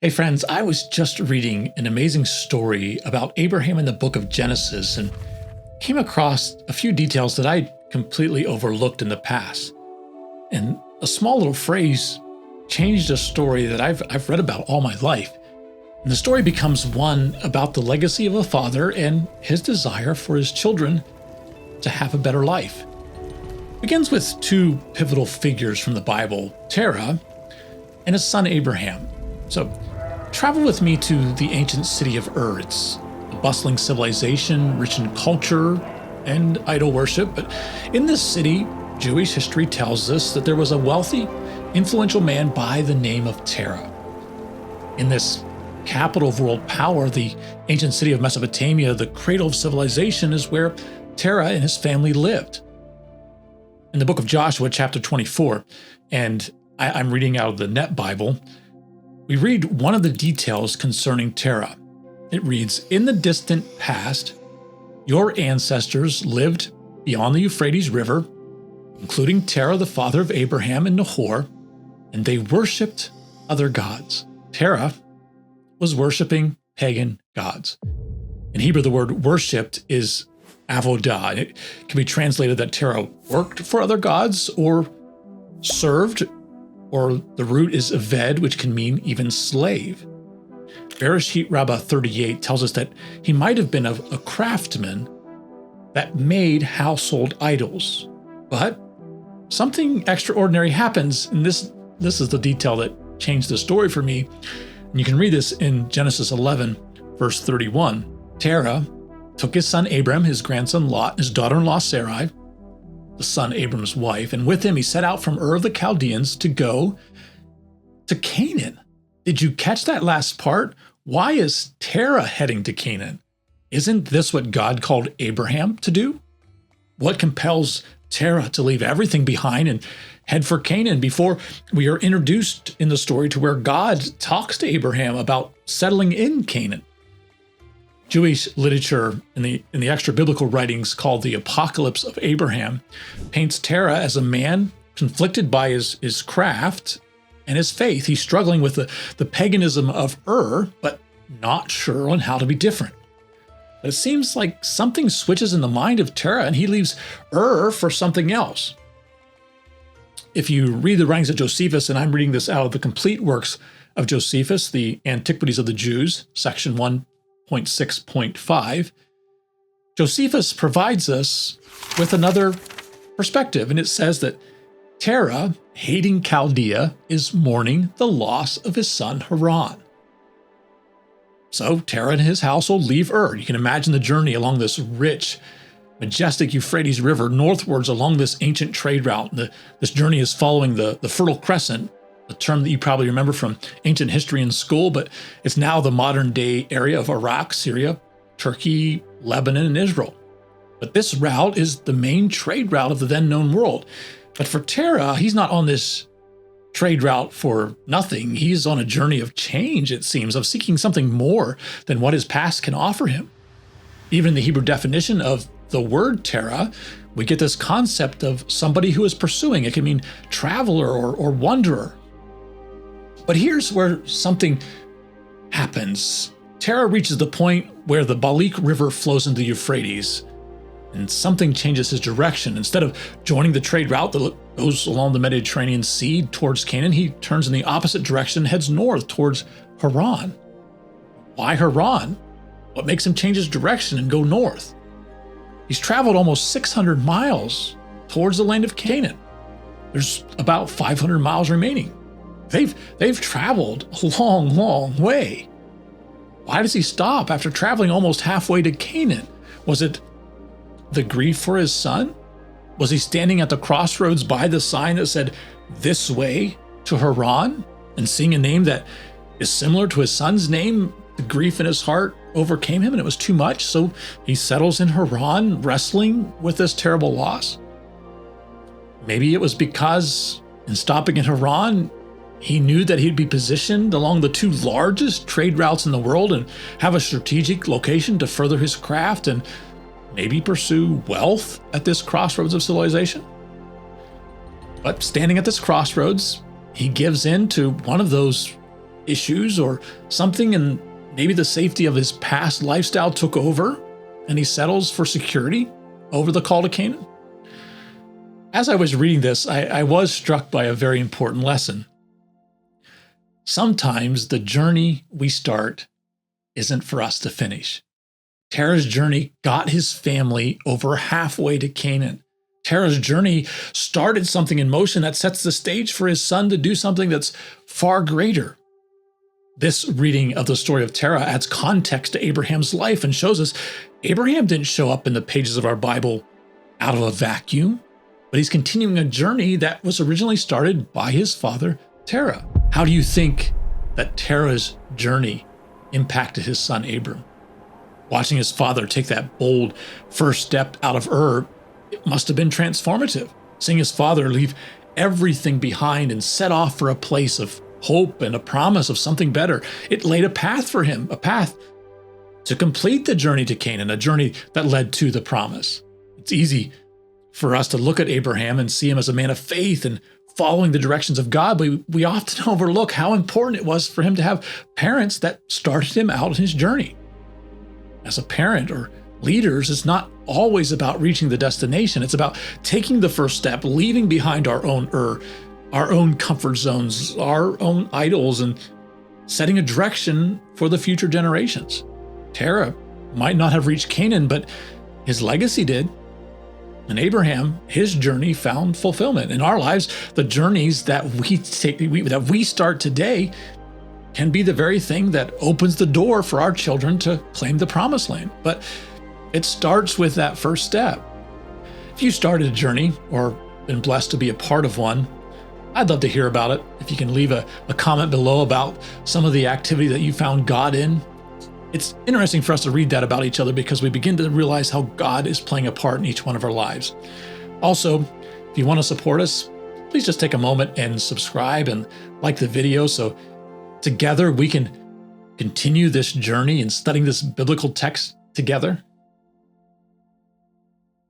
Hey friends, I was just reading an amazing story about Abraham in the book of Genesis and came across a few details that I completely overlooked in the past. And a small little phrase changed a story that I've read about all my life. And the story becomes one about the legacy of a father and his desire for his children to have a better life. It begins with two pivotal figures from the Bible, Terah and his son Abraham. So travel with me to the ancient city of Ur. It's a bustling civilization, rich in culture and idol worship. But in this city, Jewish history tells us that there was a wealthy, influential man by the name of Terah. In this capital of world power, the ancient city of Mesopotamia, the cradle of civilization, is where Terah and his family lived. In the book of Joshua, chapter 24, and I'm reading out of the Net Bible, we read one of the details concerning Terah. It reads, "In the distant past, your ancestors lived beyond the Euphrates River, including Terah, the father of Abraham and Nahor, and they worshipped other gods." Terah was worshiping pagan gods. In Hebrew, the word worshipped is AVODAH. It can be translated that Terah worked for other gods or served, or the root is aved, which can mean even slave. Barashit Rabbah 38 tells us that he might have been a craftsman that made household idols. But something extraordinary happens, and this is the detail that changed the story for me. And you can read this in Genesis 11, verse 31. Terah took his son Abram, his grandson Lot, his daughter-in-law Sarai, the son Abram's wife, and with him he set out from Ur of the Chaldeans to go to Canaan. Did you catch that last part? Why is Terah heading to Canaan? Isn't this what God called Abraham to do? What compels Terah to leave everything behind and head for Canaan? Before we are introduced in the story to where God talks to Abraham about settling in Canaan. Jewish literature in the extra-biblical writings called the Apocalypse of Abraham paints Terah as a man conflicted by his craft and his faith. He's struggling with the paganism of Ur, but not sure on how to be different. But it seems like something switches in the mind of Terah and he leaves Ur for something else. If you read the writings of Josephus, and I'm reading this out of the complete works of Josephus, the Antiquities of the Jews, section 1.6.5, Josephus provides us with another perspective, and it says that Terah, hating Chaldea, is mourning the loss of his son Haran. So Terah and his household leave Ur. You can imagine the journey along this rich, majestic Euphrates River northwards along this ancient trade route. This journey is following the Fertile Crescent, a term that you probably remember from ancient history in school, but it's now the modern-day area of Iraq, Syria, Turkey, Lebanon, and Israel. But this route is the main trade route of the then-known world. But for Terah, he's not on this trade route for nothing. He's on a journey of change, it seems, of seeking something more than what his past can offer him. Even in the Hebrew definition of the word Terah, we get this concept of somebody who is pursuing. It can mean traveler or wanderer. But here's where something happens. Terah reaches the point where the Balik River flows into the Euphrates, and something changes his direction. Instead of joining the trade route that goes along the Mediterranean Sea towards Canaan, he turns in the opposite direction and heads north towards Haran. Why Haran? What makes him change his direction and go north? He's traveled almost 600 miles towards the land of Canaan. There's about 500 miles remaining. They've traveled a long, long way. Why does he stop after traveling almost halfway to Canaan? Was it the grief for his son? Was he standing at the crossroads by the sign that said, "This way to Haran," and seeing a name that is similar to his son's name? The grief in his heart overcame him and it was too much, so he settles in Haran, wrestling with this terrible loss. Maybe it was because in stopping in Haran, he knew that he'd be positioned along the two largest trade routes in the world and have a strategic location to further his craft and maybe pursue wealth at this crossroads of civilization. But standing at this crossroads, he gives in to one of those issues or something, and maybe the safety of his past lifestyle took over and he settles for security over the call to Canaan. As I was reading this, I was struck by a very important lesson. Sometimes the journey we start isn't for us to finish. Terah's journey got his family over halfway to Canaan. Terah's journey started something in motion that sets the stage for his son to do something that's far greater. This reading of the story of Terah adds context to Abraham's life and shows us Abraham didn't show up in the pages of our Bible out of a vacuum, but he's continuing a journey that was originally started by his father, Terah. How do you think that Terah's journey impacted his son, Abram? Watching his father take that bold first step out of Ur, it must have been transformative. Seeing his father leave everything behind and set off for a place of hope and a promise of something better. It laid a path for him, a path to complete the journey to Canaan, a journey that led to the promise. It's easy for us to look at Abraham and see him as a man of faith and following the directions of God, but we often overlook how important it was for him to have parents that started him out on his journey. As a parent or leaders, it's not always about reaching the destination. It's about taking the first step, leaving behind our own our own comfort zones, our own idols, and setting a direction for the future generations. Terah might not have reached Canaan, but his legacy did. And Abraham, his journey found fulfillment. In our lives, the journeys that we start today can be the very thing that opens the door for our children to claim the promised land. But it starts with that first step. If you started a journey or been blessed to be a part of one, I'd love to hear about it. If you can leave a comment below about some of the activity that you found God in. It's interesting for us to read that about each other because we begin to realize how God is playing a part in each one of our lives. Also, if you want to support us, please just take a moment and subscribe and like the video so together we can continue this journey in studying this biblical text together.